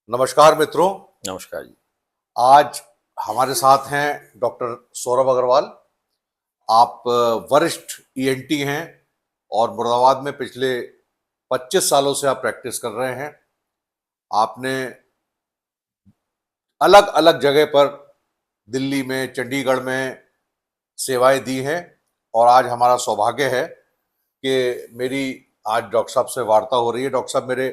नमस्कार मित्रों। नमस्कार जी। आज हमारे साथ हैं डॉक्टर सौरभ अग्रवाल। आप वरिष्ठ ईएनटी हैं और मुरादाबाद में पिछले 25 सालों से आप प्रैक्टिस कर रहे हैं। आपने अलग अलग जगह पर दिल्ली में, चंडीगढ़ में सेवाएं दी हैं और आज हमारा सौभाग्य है कि मेरी आज डॉक्टर साहब से वार्ता हो रही है। डॉक्टर साहब मेरे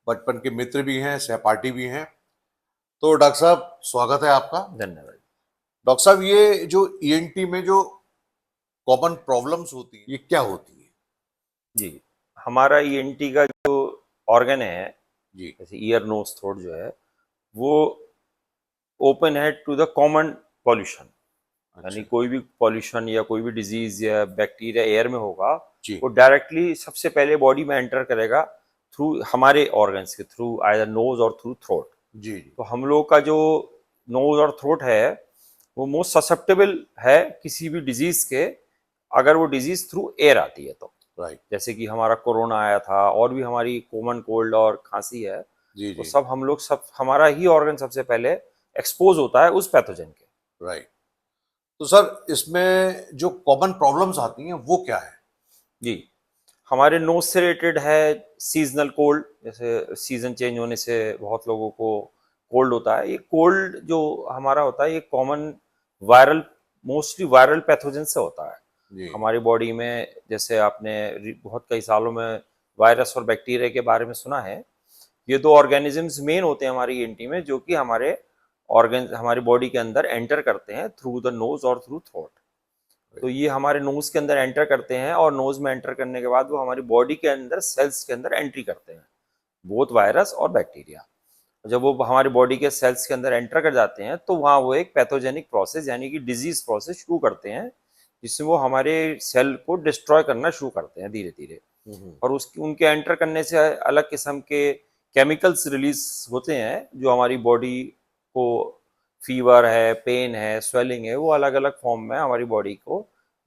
बचपन के मित्र भी हैं, सहपाठी भी हैं। तो डॉक्टर साहब, स्वागत है आपका। धन्यवाद। डॉक्टर साहब, ये जो ईएनटी में जो कॉमन प्रॉब्लम्स होती हैं, ये क्या होती है? जी, हमारा ईएनटी का जो ऑर्गन है, जी। जैसे ईयर नोज थ्रोट जो है, वो ओपन है टू द कॉमन पॉल्यूशन। यानी अच्छा। कोई भी पॉल्यूशन या कोई भी डिजीज या बैक्टीरिया एयर में होगा, जी। वो डायरेक्टली सबसे पहले बॉडी में एंटर करेगा थ्रू हमारे ऑर्गन्स के थ्रू, आइदर नोज और थ्रू थ्रोट। जी। जी। तो हम लोग का जो नोज और थ्रोट है, वो मोस्ट ससेप्टेबल है किसी भी डिजीज के, अगर वो डिजीज थ्रू एयर आती है तो। राइट। जैसे कि हमारा कोरोना आया था, और भी हमारी कॉमन कोल्ड और खांसी है, जी। तो जी। सब हम लोग सब हमारा ही ऑर्गन सबसे पहले एक्सपोज होता है उस पैथोजन के। राइट। तो सर, इसमें जो कॉमन प्रॉब्लम्स आती हैं वो क्या है? जी, हमारे नोज से रिलेटेड है सीजनल कोल्ड। जैसे सीजन चेंज होने से बहुत लोगों को कोल्ड होता है। ये कोल्ड जो हमारा होता है, ये common viral, mostly viral pathogen से होता है जी। हमारी बॉडी में। जैसे आपने बहुत कई सालों में वायरस और बैक्टीरिया के बारे में सुना है। ये दो ऑर्गेनिजम्स मेन होते हैं हमारी ईएनटी में, जो कि हमारे ऑर्गन हमारी बॉडी के अंदर एंटर करते हैं थ्रू द नोज और थ्रू थ्रोट। तो ये हमारे नोज के अंदर एंटर करते हैं, और नोज में एंटर करने के बाद वो हमारी बॉडी के अंदर सेल्स के अंदर एंट्री करते हैं, बोथ वायरस और बैक्टीरिया। जब वो हमारी बॉडी के सेल्स के अंदर एंटर कर जाते हैं, तो वहाँ वो एक पैथोजेनिक प्रोसेस यानी कि डिजीज प्रोसेस शुरू करते हैं, जिसमें वो हमारे सेल को डिस्ट्रॉय करना शुरू करते हैं धीरे धीरे। हम्म। और उसकी उनके एंटर करने से अलग किस्म के केमिकल्स रिलीज होते हैं, जो हमारी बॉडी को फीवर है, पेन है, स्वेलिंग है, वो अलग अलग फॉर्म में हमारी बॉडी को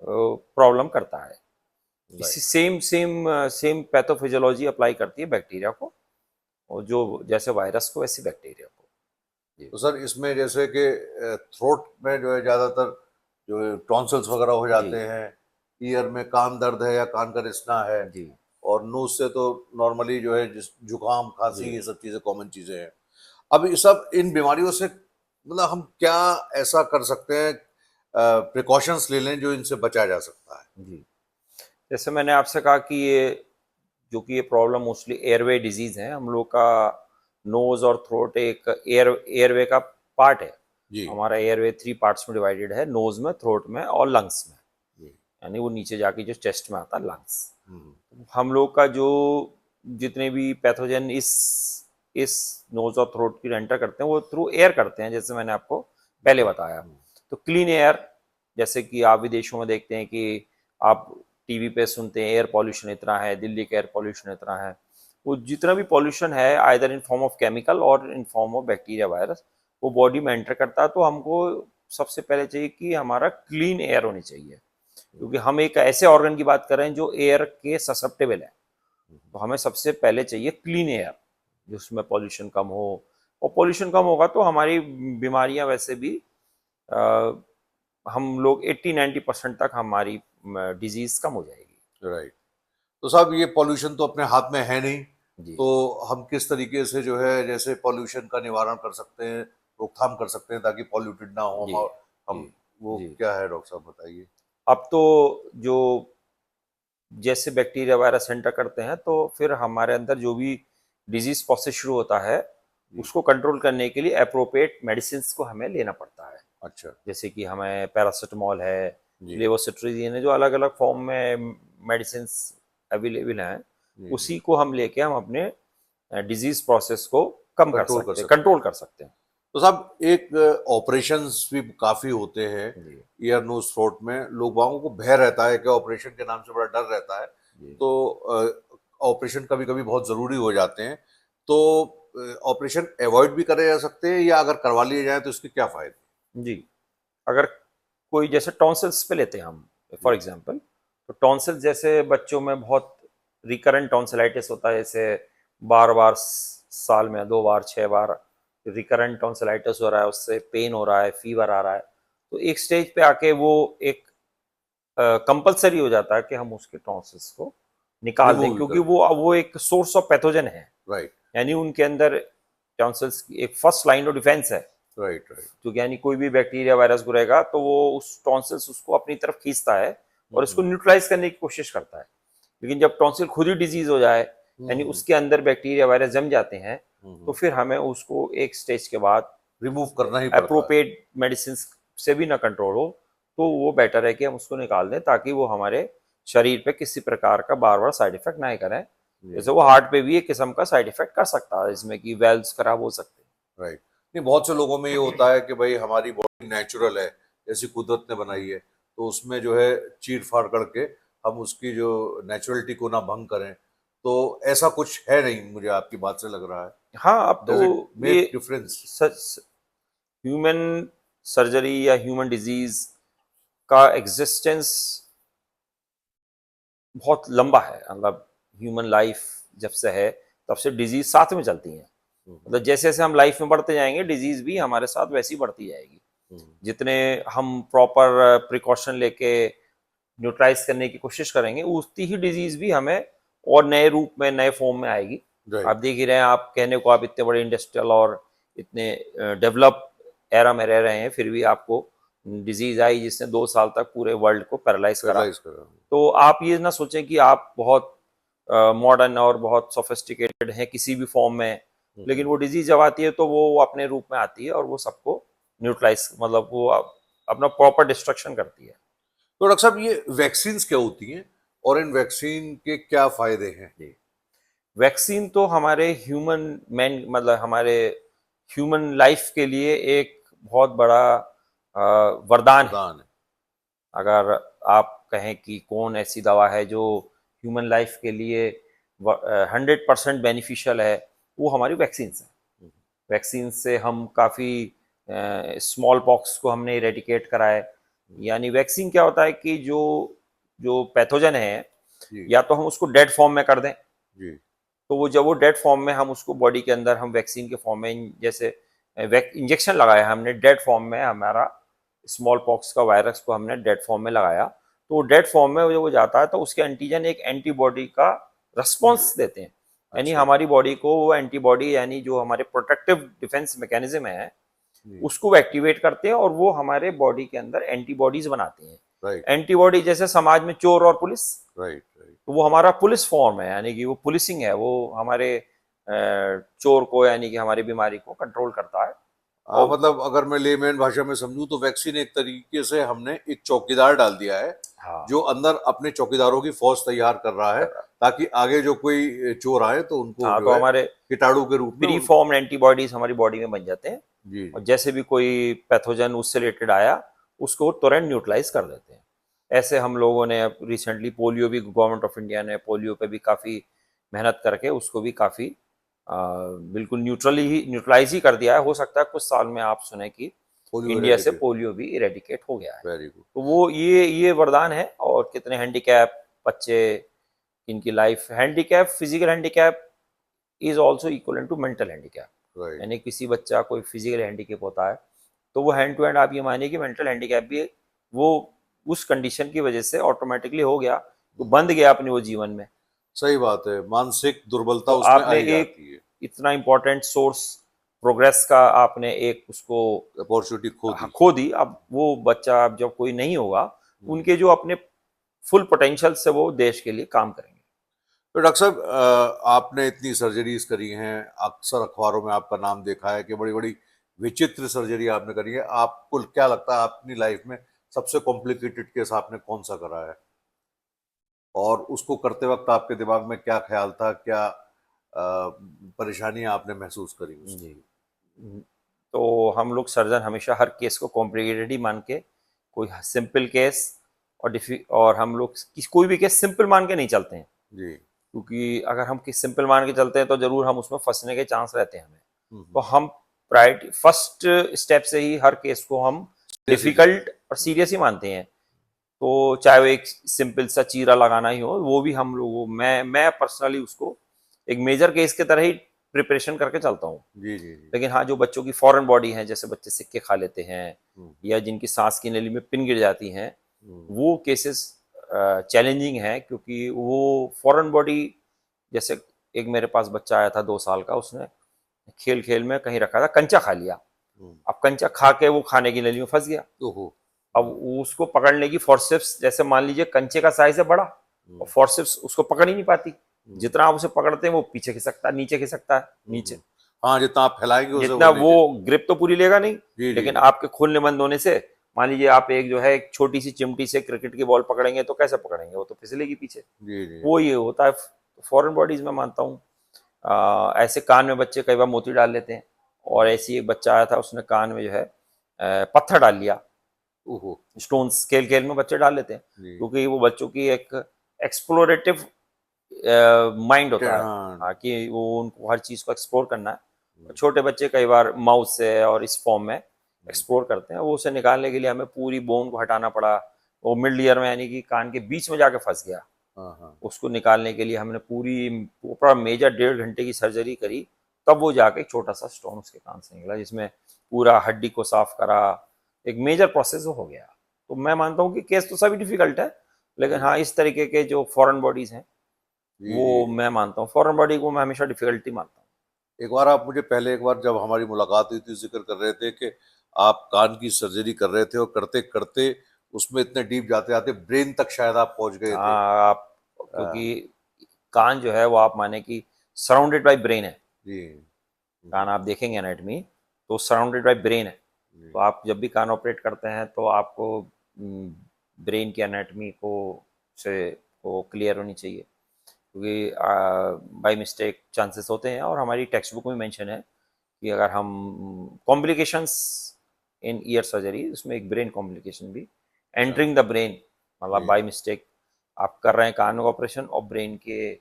प्रॉब्लम करता है। इसी right. Same same same pathophysiology apply करती है बैक्टीरिया को, और जो जैसे वायरस को वैसे बैक्टीरिया को। जी। तो सर, इसमें जैसे कि थ्रोट में जो है ज़्यादातर जो टॉन्सिल्स वगैरह हो जी। जाते हैं, ईयर में कान दर्द है या कान का रिसना है, जी। और नोज से तो नॉर्मली जो है जिस जुकाम, जी। खांसी, ये सब चीज़ें कॉमन चीज़ें हैं। अब ये सब इन बीमारियों से मतलब हम क्या ऐसा कर सकते हैं, प्रिकॉशंस ले लें जो इनसे बचा जा सकता है? जी, जैसे मैंने आपसे कहा कि ये जो कि ये प्रॉब्लम मोस्टली एयरवे डिजीज है, हम लोग का नोज और थ्रोट एक एयरवे का पार्ट है। जी। हमारा एयरवे 3 पार्ट्स में डिवाइडेड है, नोज में, थ्रोट में और लंग्स में। जी। यानी वो नीचे जाके जो चेस्ट में आता है, लंग्स। हम्म। हम लोग का जो जितने भी पैथोजन इस नोज और थ्रोट की एंटर करते हैं, वो थ्रू एयर करते हैं, जैसे मैंने आपको पहले जी। बताया। तो क्लीन एयर, जैसे कि आप विदेशों में देखते हैं कि आप टीवी पे सुनते हैं एयर पॉल्यूशन इतना है, दिल्ली का एयर पॉल्यूशन इतना है। वो जितना भी पॉल्यूशन है, either in form of chemical और in form of bacteria, virus, वो बॉडी में एंटर करता है। तो हमको सबसे पहले चाहिए कि हमारा क्लीन एयर होनी चाहिए, क्योंकि हम एक ऐसे ऑर्गन की बात कर रहे हैं जो एयर के ससेप्टेबल है। तो हमें सबसे पहले चाहिए क्लीन एयर, जिसमें पॉल्यूशन कम हो। और पॉल्यूशन कम होगा तो हमारी बीमारियां वैसे भी आ, हम लोग 80-90% तक हमारी डिजीज कम हो जाएगी। राइट। तो साहब, ये पॉल्यूशन तो अपने हाथ में है नहीं, जी। तो हम किस तरीके से जो है जैसे पॉल्यूशन का निवारण कर सकते हैं, रोकथाम कर सकते हैं ताकि पॉल्यूटेड ना हो जी। जी। हम वो जी, क्या है डॉक्टर साहब, बताइए। अब तो जो जैसे बैक्टीरिया वायरस एंटर करते हैं, तो फिर हमारे अंदर जो भी डिजीज प्रोसेस शुरू होता है, जी। उसको कंट्रोल करने के लिए अप्रोप्रिएट मेडिसिन को हमें लेना पड़ता है। अच्छा। जैसे कि हमें पैरासिटामोल है, जी। लेवोसिट्रिजिन है, जो अलग अलग फॉर्म में मेडिसिन अवेलेबल हैं, जी। जी। उसी को हम लेके हम अपने डिजीज प्रोसेस को कम कर कंट्रोल कर सकते हैं, सकते हैं। कंट्रोल कर सकते हैं। तो साहब, एक ऑपरेशंस भी काफी होते हैं जी। ईयर नोज थ्रोट में। लोगों को भय रहता है कि ऑपरेशन के नाम से बड़ा डर रहता है, जी। तो ऑपरेशन कभी कभी बहुत जरूरी हो जाते हैं। तो ऑपरेशन अवॉइड भी करे जा सकते हैं, या अगर करवा लिए जाए तो इसके क्या फायदे? जी, अगर कोई जैसे टॉन्सिल्स पे लेते हैं हम, फॉर जी। एग्जांपल, तो टॉन्सिल्स जैसे बच्चों में बहुत रिकरेंट टॉन्सिलाइटिस होता है, जैसे बार बार साल में 2 बार, 6 बार रिकरेंट टॉन्सिलाइटिस हो रहा है, उससे पेन हो रहा है, फीवर आ रहा है, तो एक स्टेज पे आके वो एक कंपलसरी हो जाता है कि हम उसके टॉन्सिल्स को निकाल दें, रिमूव क्योंकि कर दें। वो एक सोर्स ऑफ पैथोजन है, राइट यानी उनके अंदर टॉन्सिल्स की एक फर्स्ट लाइन ऑफ डिफेंस है, राइट राइट। क्योंकि यानी कोई भी बैक्टीरिया वायरस रहेगा तो वो उस टॉन्सिल्स उसको अपनी तरफ खींचता है और इसको न्यूट्रलाइज करने की कोशिश करता है। लेकिन जब टॉन्सिल खुद ही डिजीज हो जाए, यानी उसके अंदर बैक्टीरिया वायरस जम जाते हैं, तो फिर हमें उसको एक स्टेज के बाद रिमूव करना ही पड़ता है। अप्रोप्रिएट मेडिसिन से भी ना कंट्रोल हो, तो वो बेटर है कि हम उसको निकाल दें, ताकि वो हमारे शरीर पे किसी प्रकार का बार बार साइड इफेक्ट ना करें। जैसे वो हार्ट पे भी एक किस्म का साइड इफेक्ट कर सकता है, इसमें कि वेल्व्स खराब हो सकते हैं। राइट। नहीं, बहुत से लोगों में ये होता है कि भाई हमारी बॉडी नेचुरल है, जैसी कुदरत ने बनाई है, तो उसमें जो है चीर फाड़ करके हम उसकी जो नेचुरलिटी को ना भंग करें, तो ऐसा कुछ है नहीं, मुझे आपकी बात से लग रहा है। हाँ, अब डज इट तो ये मेक डिफरेंस? ह्यूमन सर्जरी या ह्यूमन डिजीज का एग्जिस्टेंस बहुत लंबा है, मतलब ह्यूमन लाइफ जब से है तब से डिजीज साथ में चलती हैं। मतलब जैसे जैसे हम लाइफ में बढ़ते जाएंगे, डिजीज भी हमारे साथ वैसी बढ़ती जाएगी। जितने हम प्रॉपर प्रिकॉशन लेके न्यूट्रलाइज करने की कोशिश करेंगे, उतनी ही डिजीज भी हमें और नए रूप में, नए फॉर्म में आएगी। राइट आप देख ही रहे हैं, आप कहने को आप इतने बड़े इंडस्ट्रियल और इतने डेवलप एरा में रह रहे हैं, फिर भी आपको डिजीज आई जिसने 2 साल तक पूरे वर्ल्ड को पैरालाइज करा। पैरालाइज कर रहा हूँ। तो आप ये ना सोचें कि आप बहुत मॉडर्न और बहुत सोफिस्टिकेटेड हैं किसी भी फॉर्म में, लेकिन वो डिजीज जब आती है तो वो अपने रूप में आती है और वो सबको न्यूट्रलाइज, मतलब वो अपना प्रॉपर डिस्ट्रक्शन करती है। तो डॉक्टर साहब, ये वैक्सीन्स क्या होती हैं और इन वैक्सीन के क्या फायदे हैं? वैक्सीन तो हमारे ह्यूमन मैन, मतलब हमारे ह्यूमन लाइफ के लिए एक बहुत बड़ा वरदान है। वरदान है। अगर आप कहें कि कौन ऐसी दवा है जो ह्यूमन लाइफ के लिए 100% बेनिफिशियल है, वो हमारी वैक्सीन है। वैक्सीन से हम काफ़ी स्मॉल पॉक्स को हमने इरेडिकेट करा है। यानी वैक्सीन क्या होता है कि जो जो पैथोजन है, जी या तो हम उसको डेड फॉर्म में कर दें, जी तो वो जब वो डेड फॉर्म में हम उसको बॉडी के अंदर हम वैक्सीन के फॉर्म में, जैसे इंजेक्शन लगाया हमने डेड फॉर्म में, हमारा स्मॉल पॉक्स का वायरस को हमने डेड फॉर्म में लगाया, तो वो डेड फॉर्म में जब वो जाता है तो उसके एंटीजन एक एंटीबॉडी का रिस्पॉन्स देते हैं। यानी अच्छा। हमारी बॉडी को वो एंटीबॉडी, यानी जो हमारे प्रोटेक्टिव डिफेंस मैकेनिज्म है, जी उसको एक्टिवेट करते हैं और वो हमारे बॉडी के अंदर एंटीबॉडीज बनाते हैं। राइट एंटीबॉडी जैसे समाज में चोर और पुलिस, राइट राइट। तो वो हमारा पुलिस फॉर्म है, यानी कि वो पुलिसिंग है, वो हमारे चोर को, यानी कि हमारी बीमारी को कंट्रोल करता है। हाँ, और मतलब अगर मैं लेमैन भाषा में समझूं तो वैक्सीन एक तरीके से हमने एक चौकीदार डाल दिया है, हाँ, जो अंदर अपने चौकीदारों की फौज तैयार कर रहा है, ताकि आगे जो कोई चोर आए तो उनको हाँ, जो तो है हमारे कीटाणु के रूप में प्री फॉर्म एंटीबॉडीज हमारी बॉडी में बन जाते हैं, जी और जैसे भी कोई पैथोजन उससे रिलेटेड आया, उसको तुरंत न्यूट्रलाइज कर देते हैं। ऐसे हम लोगों ने रिसेंटली पोलियो भी, गवर्नमेंट ऑफ इंडिया ने पोलियो पे भी काफ़ी मेहनत करके उसको भी काफ़ी बिल्कुल न्यूट्रलाइज ही कर दिया है। हो सकता है कुछ साल में आप सुने कि पोलियो इंडिया से इरेडिकेट। पोलियो भी इरेडिकेट हो गया है। Very good. तो वो ये वरदान है। और कितने हैंडीकैप बच्चे, इनकी life, handicap, physical handicap is also equal to mental handicap. Right यानी किसी बच्चा कोई फिजिकल हैंडीकैप होता है, तो वो हैंड टू हैंड आप ये मानिए कि मेंटल हैंडीकैप भी वो उस कंडीशन की वजह से ऑटोमेटिकली हो गया, वो बंद गया अपने वो जीवन में। सही बात है, मानसिक दुर्बलता तो उसमें आ आपने ही एक जाती है, इतना इम्पोर्टेंट सोर्स प्रोग्रेस का आपने एक उसको अपॉर्चुनिटी खो दी। खो दी। अब वो बच्चा, अब जब कोई नहीं होगा, उनके जो अपने फुल पोटेंशियल से वो देश के लिए काम करेंगे। तो डॉक्टर साहब, आपने इतनी सर्जरीज करी हैं, अक्सर अखबारों में आपका नाम देखा है कि बड़ी बड़ी विचित्र सर्जरी आपने करी है। आपको क्या लगता है अपनी लाइफ में सबसे कॉम्प्लिकेटेड केस आपने कौन सा करा है, और उसको करते वक्त आपके दिमाग में क्या ख्याल था, क्या परेशानियां आपने महसूस करी उसमें? जी। तो हम लोग सर्जन हमेशा हर केस को कॉम्प्लिकेटेड ही मान के, कोई सिंपल केस और हम लोग कोई भी केस सिंपल मान के नहीं चलते हैं, जी क्योंकि अगर हम किस सिंपल मान के चलते हैं तो जरूर हम उसमें फंसने के चांस रहते हैं हमें। तो हम्म, हम प्रायोरिटी फर्स्ट स्टेप से ही हर केस को हम जैसे डिफिकल्ट और सीरियस ही मानते हैं। तो चाहे वो एक सिंपल सा चीरा लगाना ही हो, वो भी हम लोग, मैं पर्सनली उसको एक मेजर केस की तरह ही प्रिपरेशन करके चलता हूँ। जी जी जी। लेकिन हाँ, जो बच्चों की फॉरेन बॉडी है, जैसे बच्चे सिक्के खा लेते हैं हम्म, या जिनकी सांस की नली में पिन गिर जाती हैं, हम्म, वो केसेस चैलेंजिंग है, क्योंकि वो फॉरेन बॉडी, जैसे एक मेरे पास बच्चा आया था 2 साल का, उसने खेल खेल में कहीं रखा था, कंचा खा लिया। हम्म, अब कंचा खा के वो खाने की नली में फंस गया। ओहो। अब उसको पकड़ने की फोर्सेप्स, जैसे मान लीजिए कंचे का साइज है बड़ा, और हम्म, फोर्सेप्स उसको पकड़ ही नहीं पाती। हम्म, जितना आप उसे पकड़ते हैं वो पीछे खिसकता है, नीचे खिसकता है, नीचे। हाँ, जितना आप फैलाएंगे उसे जितना वो वो नीचे। ग्रिप तो पूरी लेगा नहीं, जी जी लेकिन जी आपके खोलने बंद होने से, मान लीजिए आप एक जो है एक छोटी सी चिमटी से क्रिकेट की बॉल पकड़ेंगे तो कैसे पकड़ेंगे, वो तो फिसलेगी पीछे। जी जी। वो ये होता है फॉरेन बॉडीज में, मानता हूँ। ऐसे कान में बच्चे कई बार मोती डाल लेते हैं, और ऐसी एक बच्चा आया था, उसने कान में जो है पत्थर डाल लिया। ओहो। स्टोन्स खेल खेल में बच्चे डाल लेते हैं, जी। क्योंकि वो बच्चों की एक एक्सप्लोरेटिव माइंड होता है। हाँ। हाँ, कि वो उनको हर चीज़ को एक्सप्लोर करना है। और हम्म, छोटे बच्चे कई बार माउथ से और इस फॉर्म में हम्म, एक्सप्लोर करते हैं, वो उसे निकालने के लिए हमें पूरी बोन को हटाना पड़ा। वो मिड ईयर में, यानी कि कान के बीच में जाके फंस गया। हाँ हाँ। उसको निकालने के लिए हमने पूरी पूरा मेजर 1.5 घंटे की सर्जरी करी, तब वो जाके एक छोटा सा स्टोन उसके कान से निकला, जिसमें पूरा हड्डी को साफ करा। एक मेजर प्रोसेस हो गया। तो मैं मानता हूँ कि केस तो सभी डिफिकल्ट है, लेकिन जी हाँ, इस तरीके के जो फॉरेन बॉडीज हैं, जी जी। वो मैं मानता हूँ, फॉरेन बॉडी को मैं हमेशा डिफिकल्टी मानता हूँ। एक बार आप मुझे पहले एक बार जब हमारी मुलाकात हुई थी जिक्र कर रहे थे कि आप कान की सर्जरी कर रहे थे और करते करते उसमें इतने डीप जाते जाते ब्रेन तक शायद आप पहुंच गए थे। हाँ, आप, हाँ, क्योंकि कान जो है वो आप माने कि सराउंडेड बाय ब्रेन है। जी। कान आप देखेंगे एनाटमी, तो सराउंडेड बाय ब्रेन है। जी तो आप जब भी कान ऑपरेट करते हैं तो आपको ब्रेन की एनाटमी को से को क्लियर होनी चाहिए, क्योंकि बाय मिस्टेक चांसेस होते हैं, और हमारी टेक्स्ट बुक में मेंशन है कि अगर हम कॉम्प्लिकेशंस इन ईयर सर्जरी, उसमें एक ब्रेन कॉम्प्लिकेशन भी, अच्छा। एंटरिंग द ब्रेन, मतलब जी बाय मिस्टेक आप कर रहे हैं कान का ऑपरेशन, और ब्रेन के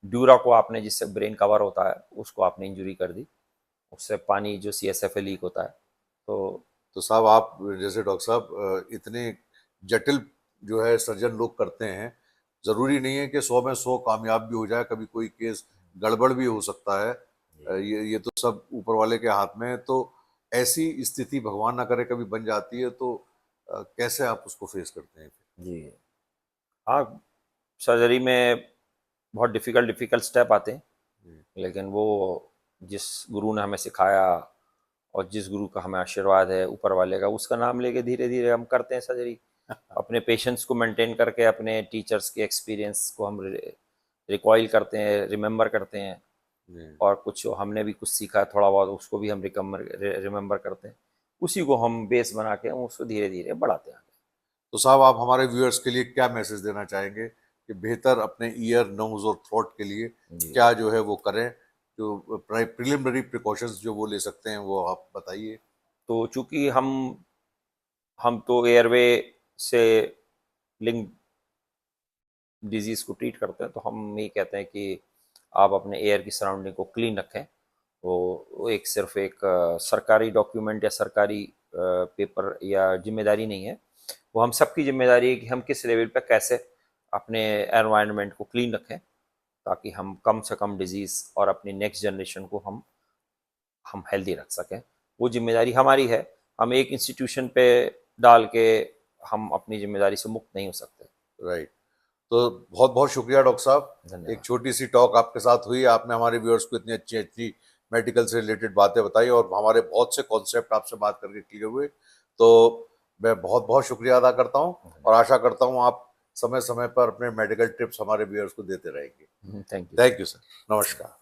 ड्यूरा को आपने, जिससे ब्रेन कवर होता है, उसको आपने इंजुरी कर दी। उससे पानी जो CSF है लीक होता है। तो तो साहब आप जैसे डॉक्टर साहब इतने जटिल जो है सर्जन लोग करते हैं, जरूरी नहीं है कि 100 में 100 कामयाब भी हो जाए, कभी कोई केस गड़बड़ भी हो सकता है। ये तो सब ऊपर वाले के हाथ में है। तो ऐसी स्थिति भगवान ना करे कभी बन जाती है तो कैसे आप उसको फेस करते हैं? जी हाँ, सर्जरी में बहुत डिफ़िकल्ट डिफ़िकल्ट स्टेप आते हैं, जी लेकिन वो जिस गुरु ने हमें सिखाया, और जिस गुरु का हमें आशीर्वाद है ऊपर वाले का, उसका नाम लेके धीरे धीरे हम करते हैं सर्जरी। अपने पेशेंस को मेंटेन करके, अपने टीचर्स के एक्सपीरियंस को हम रिकॉइल करते हैं, रिमेंबर करते हैं, जी। और कुछ हमने भी कुछ सीखा है थोड़ा बहुत, उसको भी हम रिमेंबर करते हैं। उसी को हम बेस बना के हम उसको धीरे धीरे बढ़ाते हैं। तो साहब आप हमारे व्यूअर्स के लिए क्या मैसेज देना चाहेंगे कि बेहतर अपने ईयर नोज और थ्रोट के लिए जी, क्या जो है वो करें, जो प्रिलिमिनरी प्रिकॉशंस जो वो ले सकते हैं वो आप बताइए। तो चूंकि हम तो एयरवे से लिंक डिजीज़ को ट्रीट करते हैं, तो हम ये कहते हैं कि आप अपने एयर की सराउंडिंग को क्लीन रखें। वो एक सिर्फ एक सरकारी डॉक्यूमेंट या सरकारी पेपर या जिम्मेदारी नहीं है। वो हम सबकी जिम्मेदारी है कि हम किस लेवल पे कैसे अपने एनवायरनमेंट को क्लीन रखें, ताकि हम कम से कम डिजीज़ और अपनी नेक्स्ट जनरेशन को हम हेल्दी रख सकें। वो जिम्मेदारी हमारी है। हम एक इंस्टीट्यूशन पे डाल के हम अपनी जिम्मेदारी से मुक्त नहीं हो सकते। राइट। तो बहुत बहुत शुक्रिया डॉक्टर साहब। एक धन्यवाद। छोटी सी टॉक आपके साथ हुई, आपने हमारे व्यूअर्स को इतनी अच्छी अच्छी मेडिकल से रिलेटेड बातें बताई और हमारे बहुत से कॉन्सेप्ट आपसे बात करके क्लियर हुए। तो मैं बहुत बहुत शुक्रिया अदा करता हूँ और आशा करता हूँ आप समय समय पर अपने मेडिकल टिप्स हमारे व्यूअर्स को देते रहेंगे। Thank you thank sir. You sir. नमस्कार।